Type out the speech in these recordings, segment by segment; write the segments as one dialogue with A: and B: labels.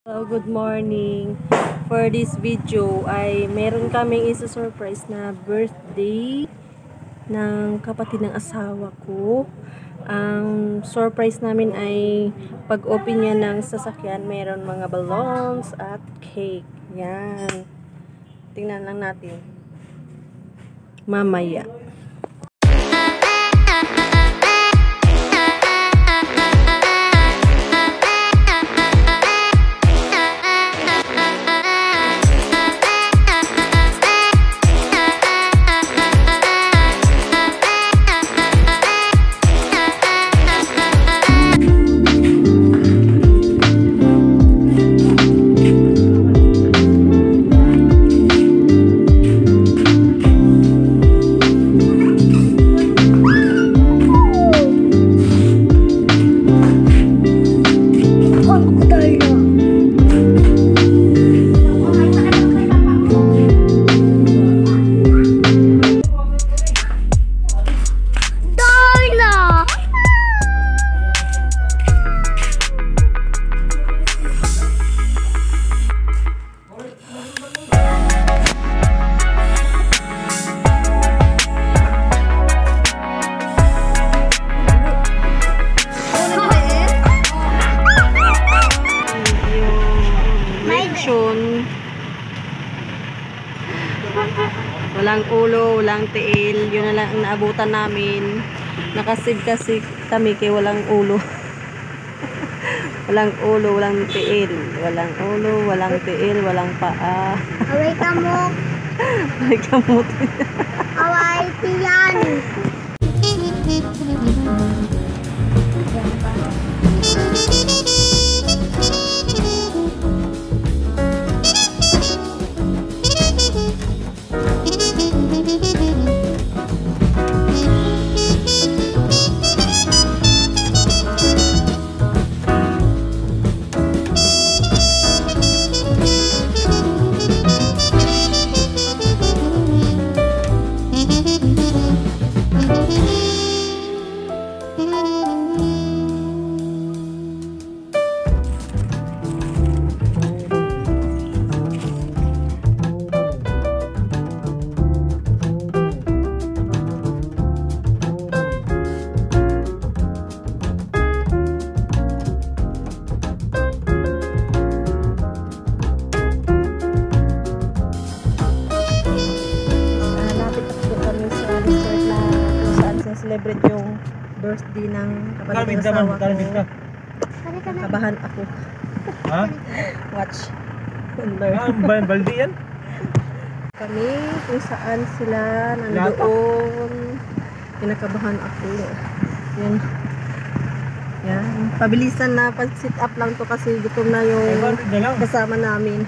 A: Hello, good morning. For this video ay meron kaming isa-surprise na birthday ng kapatid ng asawa ko. Ang surprise namin ay pag-open niya ng sasakyan, meron mga balloons at cake. Yan. Tingnan lang natin mamaya. Walang ulo, walang tiil. Yun na lang ang naabutan namin. Nakasib kasi kami kay walang ulo. Walang ulo, walang tiil. Walang ulo, walang tiil, walang paa.
B: Away kamok.
A: Away kamot.
B: Away tiyan.
A: Celebrate yung birthday ng kapatid ng asawa ko. Kabahan ako.
C: Ha?
A: Watch.
C: Baldi yan?
A: Kami kung saan sila nandoon. Kinakabahan ako. Yan. Yan. Pabilisan na pag-sit up lang to kasi gutom na yung kasama namin.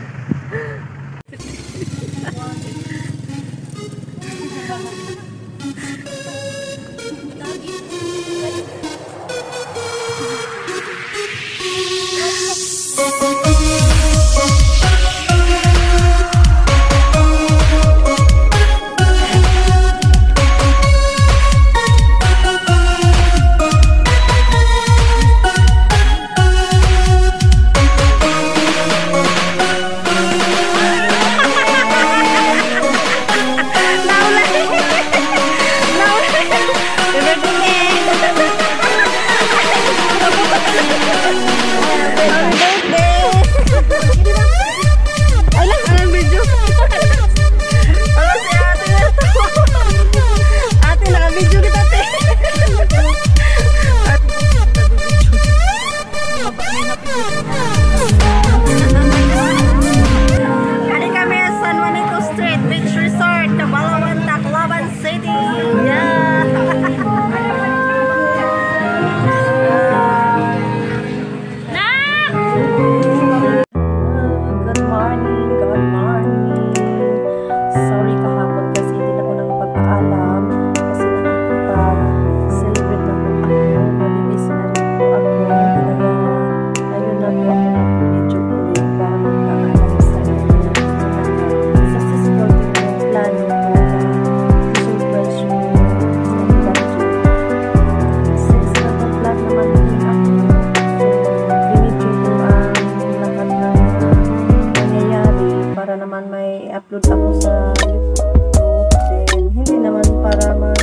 A: naman may i-upload ako sa YouTube. Then, hindi naman para may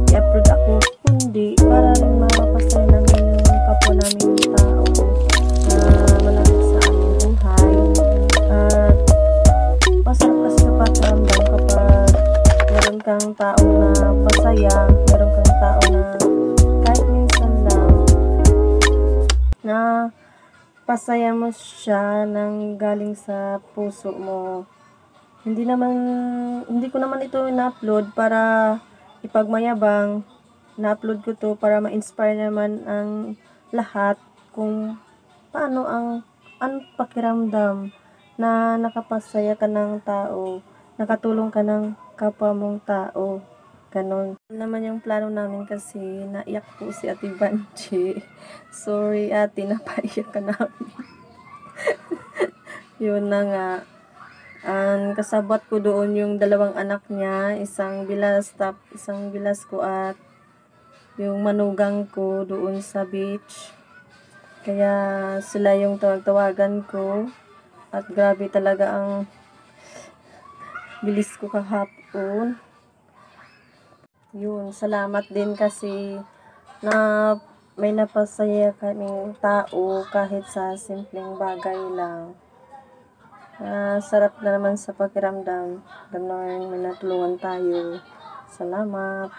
A: i-upload ako, kundi para rin mapasaya namin yung kapwa namin tao na malapit sa aming buhay. At masarap kasi sa pakiramdam kapag meron kang tao na pasaya, meron kang tao na kahit minsan lang na pasaya mo siya ng galing sa puso mo. Hindi ko naman ito na-upload para ipagmayabang. Na-upload ko to para ma-inspire naman ang lahat kung paano ang pakiramdam na nakapasaya ka ng tao, nakatulong ka ng kapwa mong tao. Ganon. Naman yung plano namin kasi naiyak po si Ate Banji. Sorry ate, napaiyak ka namin. Yun na nga. Ang kasabot ko doon yung dalawang anak niya, isang bilas ko at yung manugang ko doon sa beach. Kaya sila yung tawag-tawagan ko at grabe talaga ang bilis ko kahapon. Yun, salamat din kasi na may napasaya kaming tao kahit sa simpleng bagay lang. Sarap na naman sa pakiramdam. Ganon, may natulungan tayo. Salamat.